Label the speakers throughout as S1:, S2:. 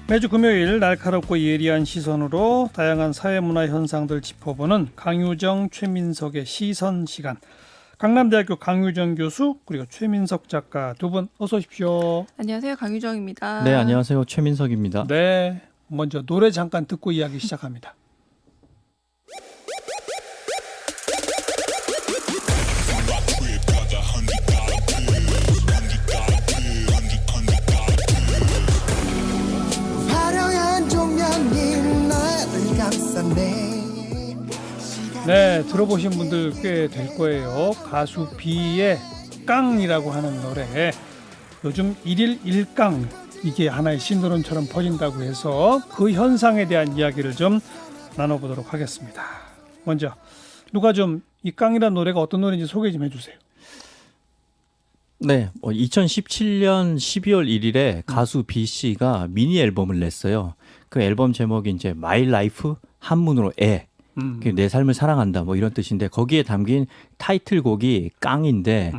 S1: 매주 금요일 날카롭고 예리한 시선으로 다양한 사회문화 현상들 짚어보는 강유정, 최민석의 시선 시간. 강남대학교 강유정 교수 그리고 최민석 작가 두 분 어서 오십시오.
S2: 안녕하세요. 강유정입니다.
S3: 네, 안녕하세요. 최민석입니다.
S1: 네, 먼저 노래 잠깐 듣고 이야기 시작합니다. 네, 들어보신 분들 꽤 될 거예요. 가수 비의 깡이라고 하는 노래. 요즘 1일 1깡 이게 하나의 신드롬처럼 퍼진다고 해서 그 현상에 대한 이야기를 좀 나눠보도록 하겠습니다. 먼저 누가 좀 이 깡이라는 노래가 어떤 노래인지 소개 좀 해주세요.
S3: 네, 2017년 12월 1일에 가수 B 씨가 미니 앨범을 냈어요. 그 앨범 제목이 이제 My Life 한문으로 내 삶을 사랑한다 뭐 이런 뜻인데 거기에 담긴 타이틀곡이 깡인데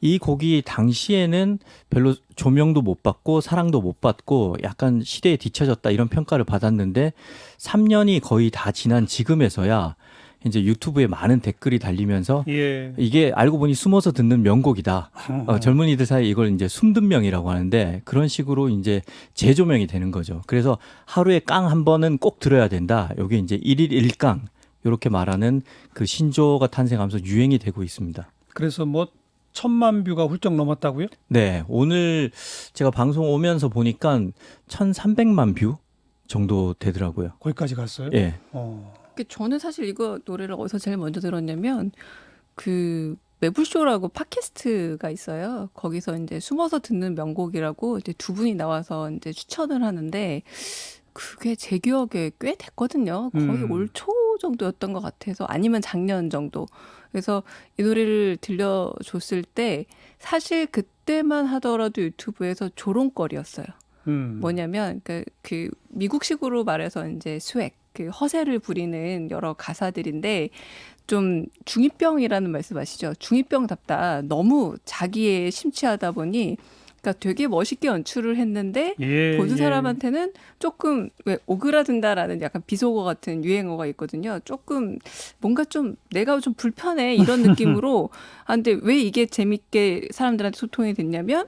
S3: 이 곡이 당시에는 별로 조명도 못 받고 사랑도 못 받고 약간 시대에 뒤처졌다 이런 평가를 받았는데 3년이 거의 다 지난 지금에서야 이제 유튜브에 많은 댓글이 달리면서 이게 알고 보니 숨어서 듣는 명곡이다. 젊은이들 사이에 이걸 이제 숨든 명이라고 하는데 그런 식으로 이제 재조명이 되는 거죠. 그래서 하루에 깡 한 번은 꼭 들어야 된다. 이게 이제 1일 1깡 이렇게 말하는 그 신조어가 탄생하면서 유행이 되고 있습니다.
S1: 그래서 뭐 1,000만 뷰가 훌쩍 넘었다고요?
S3: 네, 오늘 제가 방송 오면서 보니까 1,300만 뷰 정도 되더라고요.
S1: 거기까지 갔어요?
S3: 예.
S2: 저는 사실 이거 노래를 어디서 제일 먼저 들었냐면 그 매불쇼라고 팟캐스트가 있어요. 거기서 이제 숨어서 듣는 명곡이라고 이제 두 분이 나와서 이제 추천을 하는데 그게 제 기억에 꽤 됐거든요. 거의 올 초 정도였던 것 같아서 아니면 작년 정도. 그래서 이 노래를 들려줬을 때 사실 그때만 하더라도 유튜브에서 조롱거리였어요. 뭐냐면 그 미국식으로 말해서 이제 스웩, 그 허세를 부리는 여러 가사들인데 좀 중2병이라는 말씀 아시죠? 중2병답다. 너무 자기에 심취하다 보니 그러니까 되게 멋있게 연출을 했는데 보는 사람한테는 조금 왜 오그라든다라는 약간 비속어 같은 유행어가 있거든요. 조금 뭔가 좀 내가 좀 불편해 이런 느낌으로 근데 왜 이게 재밌게 사람들한테 소통이 됐냐면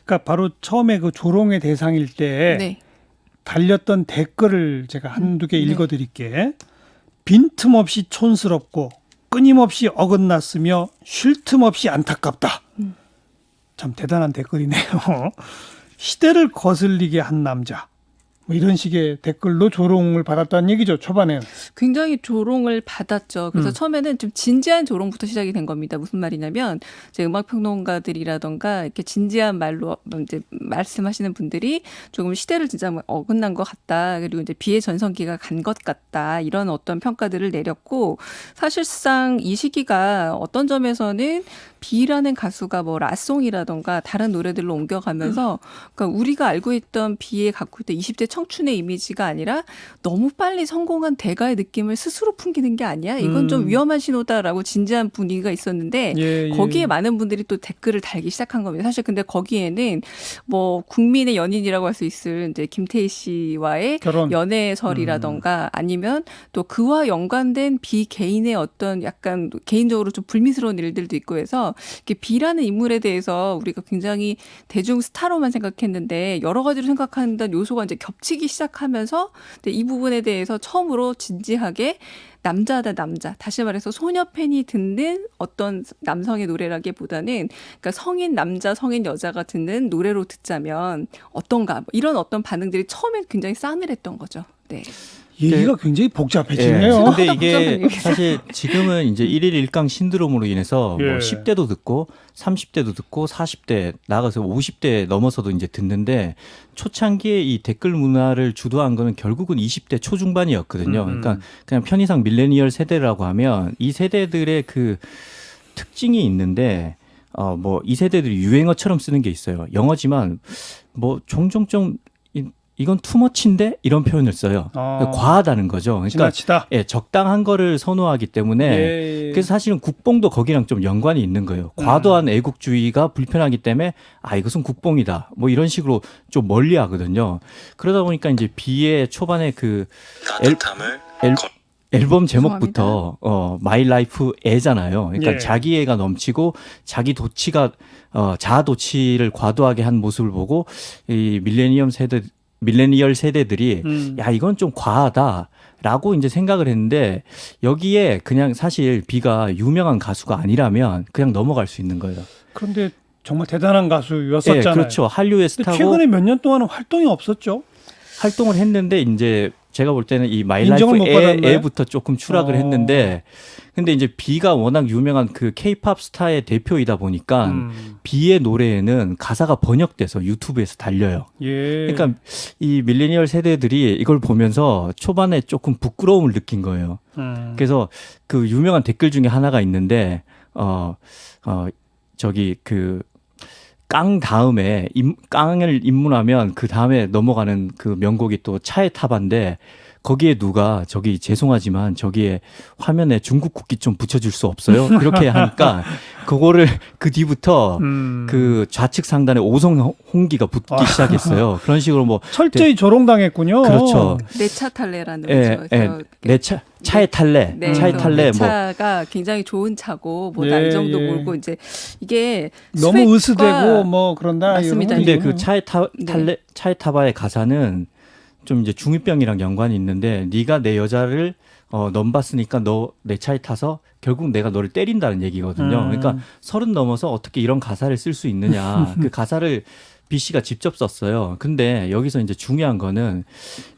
S1: 그러니까 바로 처음에 그 조롱의 대상일 때
S2: 네.
S1: 달렸던 댓글을 제가 한두 개 읽어드릴게. 빈틈없이 촌스럽고 끊임없이 어긋났으며 쉴 틈 없이 안타깝다. 참 대단한 댓글이네요. 시대를 거슬리게 한 남자. 뭐 이런 식의 댓글로 조롱을 받았다는 얘기죠. 초반에는.
S2: 굉장히 조롱을 받았죠. 그래서 처음에는 좀 진지한 조롱부터 시작이 된 겁니다. 무슨 말이냐면 이제 음악평론가들이라던가 이렇게 진지한 말로 이제 말씀하시는 분들이 조금 시대를 진짜 어긋난 것 같다. 그리고 이제 비의 전성기가 간 것 같다. 이런 어떤 평가들을 내렸고 사실상 이 시기가 어떤 점에서는 비라는 가수가 뭐 라송이라던가 다른 노래들로 옮겨가면서 그러니까 우리가 알고 있던 비에 갖고 있던 20대 청춘의 이미지가 아니라 너무 빨리 성공한 대가의 느낌을 스스로 풍기는 게 아니야? 이건 좀 위험한 신호다라고 진지한 분위기가 있었는데 거기에 많은 분들이 또 댓글을 달기 시작한 겁니다. 사실 근데 거기에는 뭐 국민의 연인이라고 할 수 있을 이제 김태희 씨와의 결혼. 연애설이라던가 아니면 또 그와 연관된 비 개인의 어떤 약간 개인적으로 좀 불미스러운 일들도 있고 해서 비라는 인물에 대해서 우리가 굉장히 대중 스타로만 생각했는데 여러 가지로 생각한다는 요소가 이제 겹치기 시작하면서 이 부분에 대해서 처음으로 진지하게 남자 대 남자, 다시 말해서 소녀 팬이 듣는 어떤 남성의 노래라기보다는 그러니까 성인 남자, 성인 여자가 듣는 노래로 듣자면 어떤가 이런 어떤 반응들이 처음엔 굉장히 싸늘했던 거죠. 네.
S1: 얘기가 굉장히 복잡해지네요.
S3: 근데 이게 사실 지금은 이제 1일 1강 신드롬으로 인해서 뭐 10대도 듣고 30대도 듣고 40대 나가서 50대 넘어서도 이제 듣는데 초창기에 이 댓글 문화를 주도한 거는 결국은 20대 초중반이었거든요. 그러니까 그냥 편의상 밀레니얼 세대라고 하면 이 세대들의 그 특징이 있는데 뭐 이 세대들이 유행어처럼 쓰는 게 있어요. 영어지만 뭐 종종 좀 이건 투머치인데 이런 표현을 써요. 과하다는 거죠. 그러니까
S1: 지나치다.
S3: 예, 적당한 거를 선호하기 때문에
S1: 예.
S3: 그래서 사실은 국뽕도 거기랑 좀 연관이 있는 거예요. 과도한 애국주의가 불편하기 때문에 이것은 국뽕이다. 뭐 이런 식으로 좀 멀리하거든요. 그러다 보니까 이제 비의 초반에 그
S4: 따뜻함을
S3: 앨범 제목부터 마이 라이프 애잖아요. 그러니까
S1: 예.
S3: 자기 애가 넘치고 자기 도치가 자아 도취를 과도하게 한 모습을 보고 이 밀레니얼 세대들이 야 이건 좀 과하다라고 이제 생각을 했는데 여기에 그냥 사실 비가 유명한 가수가 아니라면 그냥 넘어갈 수 있는 거예요.
S1: 그런데 정말 대단한 가수였었잖아요.
S3: 예, 그렇죠. 한류의
S1: 근데
S3: 스타고
S1: 최근에 몇 년 동안은 활동이 없었죠.
S3: 활동을 했는데 이제 제가 볼 때는 이 마이
S1: 인정을 못
S3: 라이프
S1: 받았나요?
S3: 애부터 조금 추락을 했는데 근데 이제 비가 워낙 유명한 그 케이팝 스타의 대표이다 보니까 비의 노래에는 가사가 번역돼서 유튜브에서 달려요.
S1: 예.
S3: 그러니까 이 밀레니얼 세대들이 이걸 보면서 초반에 조금 부끄러움을 느낀 거예요. 그래서 그 유명한 댓글 중에 하나가 있는데 저기 그 깡 다음에 깡을 입문하면 그 다음에 넘어가는 그 명곡이 또 차에 타반데 거기에 누가 저기 죄송하지만 저기에 화면에 중국 국기 좀 붙여줄 수 없어요? 이렇게 하니까 그거를 그 뒤부터 그 좌측 상단에 오성 홍기가 붙기 시작했어요. 그런 식으로 뭐
S1: 철저히 조롱당했군요.
S3: 그렇죠.
S2: 내 차 탈래라는
S3: 예,
S2: 거죠.
S3: 예. 내 차에 탈래.
S2: 네,
S3: 차에 탈래.
S2: 내 차가 굉장히 좋은 차고 뭐 나 이
S1: 예,
S2: 정도
S1: 예.
S2: 몰고 이제 이게
S1: 너무
S2: 스펙과
S1: 으스대고 뭐 그런다.
S2: 맞습니다.
S1: 이런
S3: 근데
S1: 거죠.
S3: 그 차에 타바의 가사는 좀 이제 중2병이랑 연관이 있는데 네가 내 여자를 넘봤으니까 너 내 차에 타서 결국 내가 너를 때린다는 얘기거든요. 그러니까 30 넘어서 어떻게 이런 가사를 쓸 수 있느냐. 그 가사를 B 씨가 직접 썼어요. 근데 여기서 이제 중요한 거는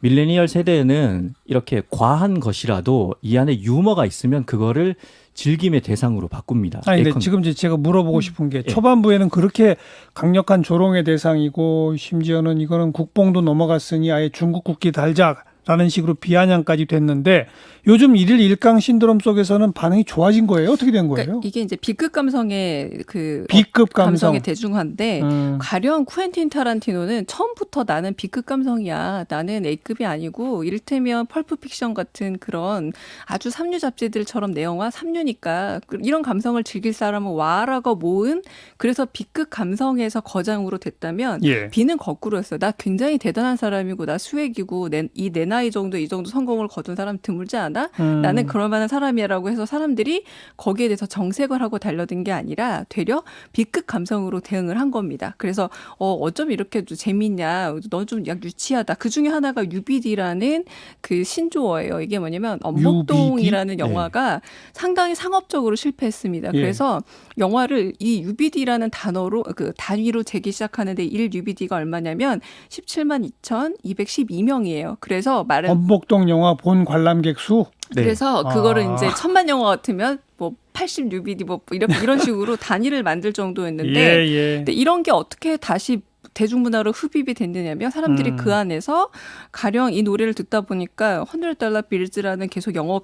S3: 밀레니얼 세대는 이렇게 과한 것이라도 이 안에 유머가 있으면 그거를 즐김의 대상으로 바꿉니다.
S1: 아니, 근데 지금 이제 제가 물어보고 싶은 게
S3: 예.
S1: 초반부에는 그렇게 강력한 조롱의 대상이고 심지어는 이거는 국뽕도 넘어갔으니 아예 중국 국기 달자라는 식으로 비아냥까지 됐는데 요즘 일일 일강 신드롬 속에서는 반응이 좋아진 거예요? 어떻게 된 거예요?
S2: 그러니까 이게 이제 B급 감성의 그
S1: B급 감성.
S2: 감성의 대중화인데 가령 쿠엔틴 타란티노는 처음부터 나는 B급 감성이야. 나는 A급이 아니고 이를테면 펄프 픽션 같은 그런 아주 삼류 잡지들처럼 내 영화 삼류니까 이런 감성을 즐길 사람은 와라고 모은 그래서 B급 감성에서 거장으로 됐다면
S1: 예.
S2: B는 거꾸로였어요. 나 굉장히 대단한 사람이고 나 수액이고 내 나이 정도 이 정도 성공을 거둔 사람 드물지 않아? 나는 그럴 만한 사람이라고 해서 사람들이 거기에 대해서 정색을 하고 달려든 게 아니라 되려 B급 감성으로 대응을 한 겁니다. 그래서 어쩜 이렇게 재밌냐, 너 좀 약 유치하다. 그 중에 하나가 UBD라는 그 신조어예요. 이게 뭐냐면 엄복동이라는
S1: UBD?
S2: 영화가 상당히 상업적으로 실패했습니다.
S1: 예.
S2: 그래서 영화를 이 UBD라는 단어로 그 단위로 재기 시작하는데 1 UBD가 얼마냐면 17만 2,212명이에요. 그래서 말은
S1: 엄복동 영화 본 관람객 수.
S3: 네.
S2: 그래서 그거를 이제 1,000만 영화 같으면 뭐 80 UBD 뭐 이런 식으로 단위를 만들 정도였는데
S1: 예.
S2: 근데 이런 게 어떻게 다시 대중문화로 흡입이 됐느냐면 사람들이 그 안에서 가령 이 노래를 듣다 보니까 $100 빌즈라는 계속 영어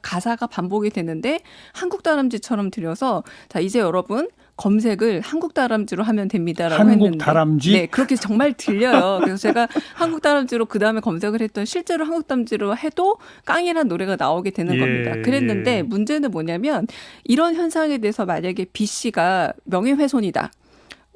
S2: 가사가 반복이 되는데 한국 다람쥐처럼 들려서 자 이제 여러분 검색을 한국 다람쥐로 하면 됩니다라고
S1: 한국
S2: 했는데
S1: 다람쥐?
S2: 네 그렇게 정말 들려요. 그래서 제가 한국 다람쥐로 그 다음에 검색을 했더니 실제로 한국 다람쥐로 해도 깡이라는 노래가 나오게 되는
S1: 예,
S2: 겁니다. 그랬는데
S1: 예.
S2: 문제는 뭐냐면 이런 현상에 대해서 만약에 B 씨가 명예훼손이다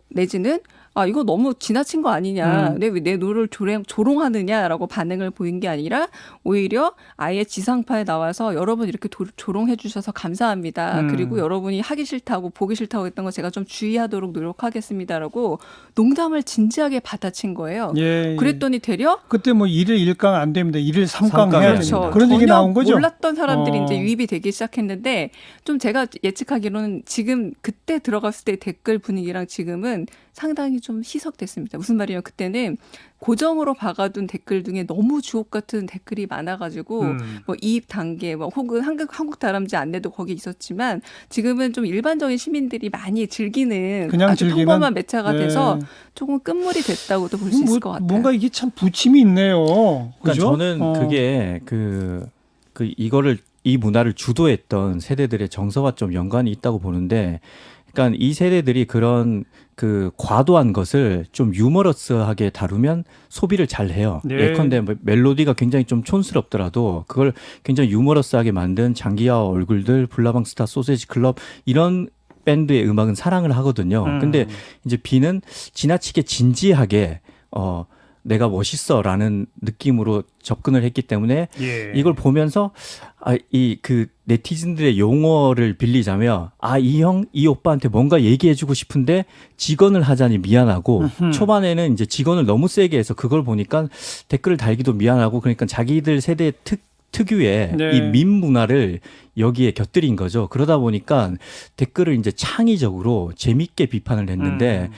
S2: 내지는 이거 너무 지나친 거 아니냐. 왜 내 노래를 조롱하느냐라고 반응을 보인 게 아니라 오히려 아예 지상파에 나와서 여러분 이렇게 조롱해 주셔서 감사합니다. 그리고 여러분이 하기 싫다고 보기 싫다고 했던 거 제가 좀 주의하도록 노력하겠습니다라고 농담을 진지하게 받아친 거예요.
S1: 예.
S2: 그랬더니 되려
S1: 그때 뭐 일일 1강 안 됩니다. 일일 3강
S3: 삼강
S1: 해야
S3: 그렇죠.
S1: 됩니다. 그런 얘기
S2: 전혀
S1: 나온 거죠.
S2: 몰랐던 사람들이
S1: 어.
S2: 이제 유입이 되기 시작했는데 좀 제가 예측하기로는 지금 그때 들어갔을 때 댓글 분위기랑 지금은 상당히 좀 희석됐습니다. 무슨 말이냐면 그때는 고정으로 박아둔 댓글 중에 너무 주옥 같은 댓글이 많아가지고 뭐 이입 단계 뭐 혹은 한국 다람쥐 안내도 거기 있었지만 지금은 좀 일반적인 시민들이 많이 즐기는
S1: 그냥
S2: 아주
S1: 즐기는?
S2: 평범한 매체가
S1: 네.
S2: 돼서 조금 끝물이 됐다고도 볼 수 있을 것 같아요.
S1: 뭔가 이게 참 부침이 있네요.
S3: 그러니까
S1: 그죠?
S3: 저는 그게 이 문화를 주도했던 세대들의 정서와 좀 연관이 있다고 보는데 그러니까 이 세대들이 그런 그 과도한 것을 좀 유머러스하게 다루면 소비를 잘 해요.
S1: 네.
S3: 예컨대 뭐 멜로디가 굉장히 좀 촌스럽더라도 그걸 굉장히 유머러스하게 만든 장기하와 얼굴들, 블라방 스타, 소세지 클럽 이런 밴드의 음악은 사랑을 하거든요. 근데 이제 비는 지나치게 진지하게 내가 멋있어라는 느낌으로 접근을 했기 때문에
S1: 예.
S3: 이걸 보면서 이 그 네티즌들의 용어를 빌리자면 이 형, 이 오빠한테 뭔가 얘기해주고 싶은데 직언을 하자니 미안하고 초반에는 이제 직언을 너무 세게 해서 그걸 보니까 댓글을 달기도 미안하고 그러니까 자기들 세대 특유의
S1: 네.
S3: 이 밈 문화를 여기에 곁들인 거죠. 그러다 보니까 댓글을 이제 창의적으로 재밌게 비판을 했는데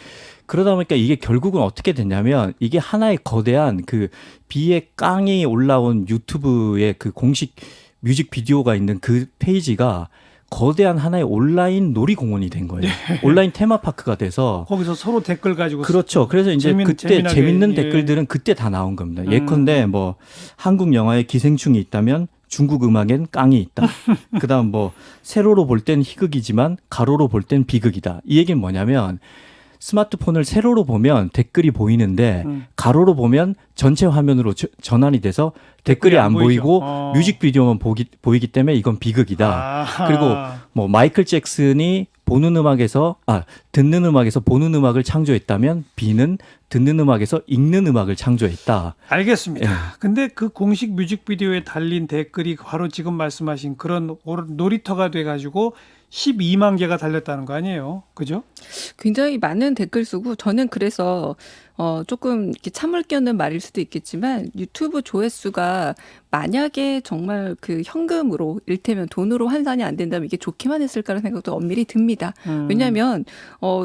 S3: 그러다 보니까 이게 결국은 어떻게 됐냐면 이게 하나의 거대한 그 비의 깡이 올라온 유튜브의 그 공식 뮤직비디오가 있는 그 페이지가 거대한 하나의 온라인 놀이공원이 된 거예요. 온라인 테마파크가 돼서
S1: 거기서 서로 댓글 가지고
S3: 그렇죠. 그래서 이제 그때
S1: 재미나게,
S3: 재밌는
S1: 예.
S3: 댓글들은 그때 다 나온 겁니다. 예컨대 뭐 한국 영화에 기생충이 있다면 중국 음악엔 깡이 있다. 그다음 뭐 세로로 볼 땐 희극이지만 가로로 볼 땐 비극이다. 이 얘기는 뭐냐면 스마트폰을 세로로 보면 댓글이 보이는데 가로로 보면 전체 화면으로 전환이 돼서 댓글이 안 보이고 뮤직비디오만 보이기 때문에 이건 비극이다. 그리고 뭐 마이클 잭슨이 듣는 음악에서 보는 음악을 창조했다면 비는 듣는 음악에서 읽는 음악을 창조했다.
S1: 알겠습니다. 근데 그 공식 뮤직비디오에 달린 댓글이 바로 지금 말씀하신 그런 놀이터가 돼가지고 12만 개가 달렸다는 거 아니에요? 그죠?
S2: 굉장히 많은 댓글 쓰고 저는 그래서 조금 이렇게 참을 게 없는 말일 수도 있겠지만 유튜브 조회수가 만약에 정말 그 현금으로 일테면 돈으로 환산이 안 된다면 이게 좋기만 했을까라는 생각도 엄밀히 듭니다. 왜냐하면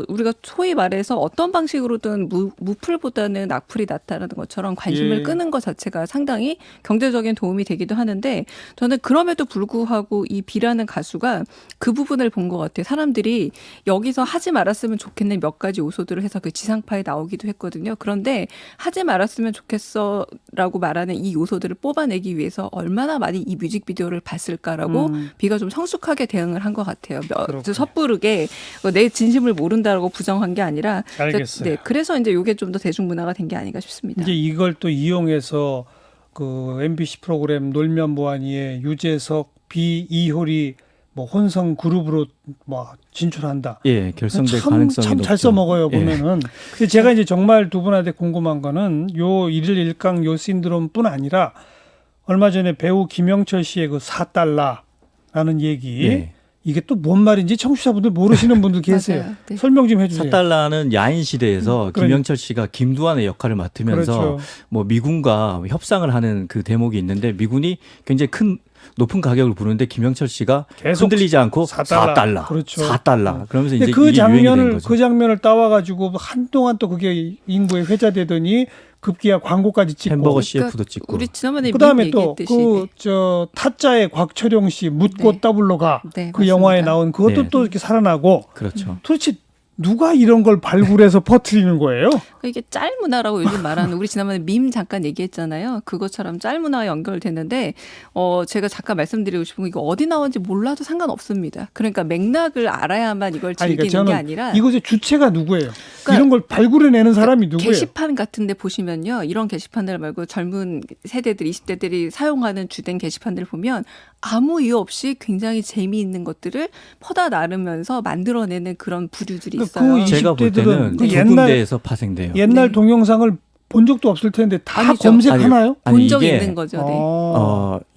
S2: 우리가 소위 말해서 어떤 방식으로든 무풀보다는 악플이 낫다라는 것처럼 관심을
S1: 예.
S2: 끄는 것 자체가 상당히 경제적인 도움이 되기도 하는데 저는 그럼에도 불구하고 이 비라는 가수가 그 부분을 본 것 같아요. 사람들이 여기서 하지 말았으면 좋겠는 몇 가지 요소들을 해서 그 지상파에 나오기도 했거든요. 그런데 하지 말았으면 좋겠어라고 말하는 이 요소들을 뽑아내기 위해서 얼마나 많이 이 뮤직비디오를 봤을까라고 비가 좀 성숙하게 대응을 한 것 같아요. 섣부르게 내 진심을 모른다라고 부정한 게 아니라
S1: 알겠어요.
S2: 네, 그래서 이제 이게 좀 더 대중문화가 된 게 아닌가 싶습니다.
S1: 이제 이걸 또 이용해서 그 MBC 프로그램 놀면 뭐하니에 유재석, 비, 이효리 뭐 혼성 그룹으로 뭐 진출한다.
S3: 예, 결성될 가능성이
S1: 참
S3: 높죠.
S1: 잘 써먹어요
S3: 예.
S1: 보면은. 근데 제가 이제 정말 두 분한테 궁금한 거는 요 일일 일강 요 신드롬뿐 아니라 얼마 전에 배우 김영철 씨의 그 4달러라는 얘기.
S3: 예.
S1: 이게 또 뭔 말인지 청취자분들 모르시는 분들 계세요.
S2: 맞아요. 네.
S1: 설명 좀 해주세요.
S3: 4달러는 야인 시대에서
S1: 그러니까.
S3: 김영철 씨가 김두한의 역할을 맡으면서
S1: 그렇죠.
S3: 뭐 미군과 협상을 하는 그 대목이 있는데 미군이 굉장히 높은 가격을 부르는데 김영철 씨가
S1: 계속
S3: 흔들리지 않고 4달러,
S1: 그렇죠.
S3: 4달러. 그러면서
S1: 근데
S3: 이제
S1: 그
S3: 이게 유행이 된 거죠.
S1: 그 장면을 따와가지고 한동안 또 그게 인구에 회자되더니 급기야 광고까지 찍고.
S3: 햄버거 CF도 찍고.
S2: 우리 지난번에
S1: 그다음에 또
S2: 얘기했듯이
S1: 그 저 타짜의 곽철용 씨 묻고
S2: 네.
S1: 더블로 가.
S2: 네,
S1: 그
S2: 맞습니다.
S1: 영화에 나온 그것도
S3: 네.
S1: 또 이렇게 살아나고.
S3: 그렇죠.
S1: 도대체 누가 이런 걸 발굴해서 퍼뜨리는 거예요?
S2: 이게 짤 문화라고 요즘 말하는 우리 지난번에 밈 잠깐 얘기했잖아요. 그것처럼 짤 문화와 연결되는데 제가 잠깐 말씀드리고 싶은 건 이거 어디 나온지 몰라도 상관없습니다. 그러니까 맥락을 알아야만 이걸 즐기는
S1: 저는
S2: 게 아니라
S1: 이것의 주체가 누구예요?
S2: 그러니까
S1: 이런 걸 발굴해내는 사람이 누구예요?
S2: 게시판 같은 데 보시면요. 이런 게시판들 말고 젊은 세대들 20대들이 사용하는 주된 게시판들을 보면 아무 이유 없이 굉장히 재미있는 것들을 퍼다 나르면서 만들어내는 그런 부류들이
S1: 그
S2: 있어요.
S3: 제가 볼
S1: 20대들은
S3: 때는
S1: 그
S3: 두
S1: 옛날-
S3: 군데에서 파생돼요.
S1: 옛날
S2: 네.
S1: 동영상을 본 적도 없을 텐데 다
S2: 아니죠.
S1: 검색하나요?
S3: 아니,
S2: 본 적이
S3: 이게
S2: 있는 거죠. 네.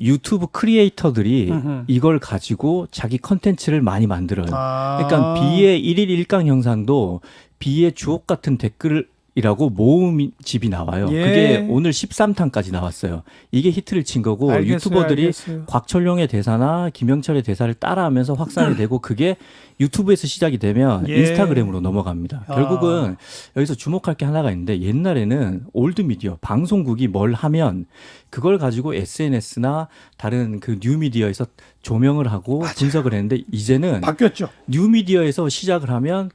S3: 유튜브 크리에이터들이
S1: 음흠.
S3: 이걸 가지고 자기 컨텐츠를 많이 만들어요.
S1: 아.
S3: 그러니까 비의 1일 1강 영상도 비의 주옥 같은 댓글이라고 모음집이 나와요.
S1: 예.
S3: 그게 오늘 13탄까지 나왔어요. 이게 히트를 친 거고
S1: 알겠어요,
S3: 유튜버들이
S1: 알겠어요.
S3: 곽철용의 대사나 김영철의 대사를 따라하면서 확산이 되고 그게 유튜브에서 시작이 되면
S1: 예.
S3: 인스타그램으로 넘어갑니다.
S1: 아.
S3: 결국은 여기서 주목할 게 하나가 있는데 옛날에는 올드미디어, 방송국이 뭘 하면 그걸 가지고 SNS나 다른 그 뉴미디어에서 조명을 하고 분석을 했는데 이제는
S1: 바뀌었죠.
S3: 뉴미디어에서 시작을 하면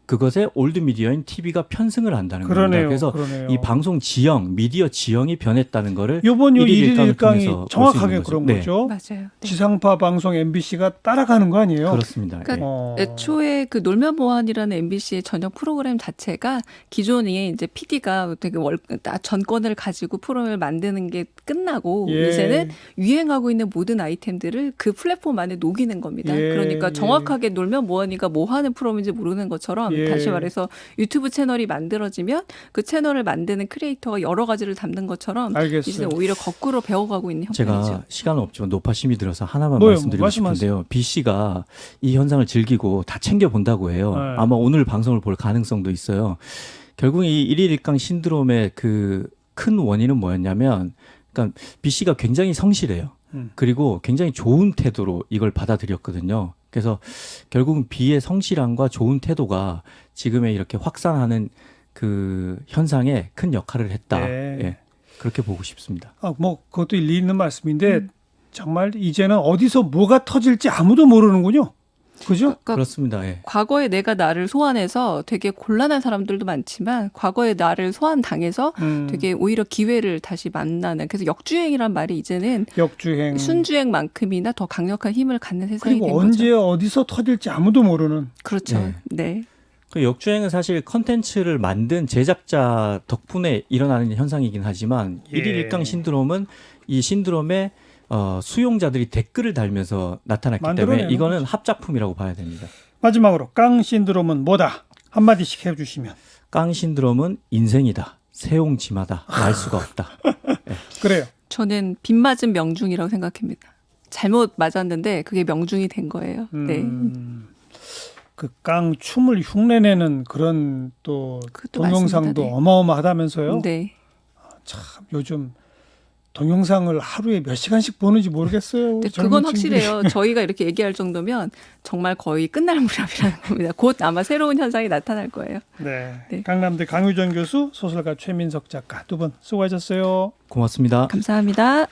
S3: 그것에 올드 미디어인 TV가 편승을 한다는
S1: 그러네요.
S3: 겁니다. 그래서
S1: 그러네요.
S3: 이 방송 지형, 미디어 지형이 변했다는 거를
S1: 요번 요
S3: 일일
S1: 1일
S3: 일강을
S1: 1강이
S3: 통해서
S1: 정확하게
S3: 볼수
S1: 그런
S3: 있는
S1: 거죠.
S2: 맞아요. 네.
S1: 지상파 방송 MBC가 따라가는 거 아니에요?
S3: 그렇습니다.
S2: 그러니까
S3: 예.
S2: 애초에 그 놀면 뭐하니라는 MBC의 저녁 프로그램 자체가 기존에 이제 PD가 되게 전권을 가지고 프로그램을 만드는 게 끝나고
S1: 예.
S2: 이제는 유행하고 있는 모든 아이템들을 그 플랫폼 안에 녹이는 겁니다.
S1: 예.
S2: 그러니까 정확하게 놀면 뭐하니가 뭐 하는 프로인지 모르는 것처럼
S1: 예.
S2: 다시 말해서 유튜브 채널이 만들어지면 그 채널을 만드는 크리에이터가 여러 가지를 담는 것처럼
S1: 알겠어요.
S2: 이제 오히려 거꾸로 배워가고 있는 형편이죠.
S3: 제가 시간은 없지만 노파심이 들어서 하나만
S1: 뭐요?
S3: 말씀드리고
S1: 말씀하세요.
S3: 싶은데요. B 씨가 이 현상을 즐기고 다 챙겨 본다고 해요.
S1: 네.
S3: 아마 오늘 방송을 볼 가능성도 있어요. 결국 이 일일 일강 신드롬의 그 큰 원인은 뭐였냐면, 그러니까 B 씨가 굉장히 성실해요. 그리고 굉장히 좋은 태도로 이걸 받아들였거든요. 그래서 결국은 B의 성실함과 좋은 태도가 지금의 이렇게 확산하는 그 현상에 큰 역할을 했다.
S1: 네.
S3: 예. 그렇게 보고 싶습니다.
S1: 뭐 그것도 일리 있는 말씀인데 정말 이제는 어디서 뭐가 터질지 아무도 모르는군요. 그죠?
S2: 그러니까
S3: 그렇습니다. 예.
S2: 과거에 내가 나를 소환해서 되게 곤란한 사람들도 많지만 과거에 나를 소환당해서 되게 오히려 기회를 다시 만나는 그래서 역주행이란 말이 이제는
S1: 역주행.
S2: 순주행만큼이나 더 강력한 힘을 갖는 세상이 된
S1: 그리고 언제
S2: 거죠.
S1: 어디서 터질지 아무도 모르는.
S2: 그렇죠.
S3: 네.
S2: 네.
S3: 그 역주행은 사실 컨텐츠를 만든 제작자 덕분에 일어나는 현상이긴 하지만
S1: 예.
S3: 일일 일강 신드롬은 이 신드롬의 수용자들이 댓글을 달면서 나타났기 때문에
S1: 만들어내는
S3: 이거는 합작품이라고 봐야 됩니다.
S1: 마지막으로 깡 신드롬은 뭐다? 한마디씩 해주시면.
S3: 깡 신드롬은 인생이다. 세옹지마다. 알 수가 없다.
S1: 그래요.
S2: 저는 빗 맞은 명중이라고 생각합니다. 잘못 맞았는데 그게 명중이 된 거예요. 네.
S1: 그 깡 춤을 흉내내는 그런 또
S2: 그것도
S1: 동영상도
S2: 맞습니다. 네.
S1: 어마어마하다면서요?
S2: 네.
S1: 참 요즘 동영상을 하루에 몇 시간씩 보는지 모르겠어요.
S2: 네,
S1: 젊은
S2: 그건
S1: 친구들이.
S2: 확실해요. 저희가 이렇게 얘기할 정도면 정말 거의 끝날 무렵이라는 겁니다. 곧 아마 새로운 현상이 나타날 거예요.
S1: 네.
S2: 네.
S1: 강남대 강유정 교수, 소설가 최민석 작가 두 분 수고하셨어요.
S3: 고맙습니다.
S2: 감사합니다.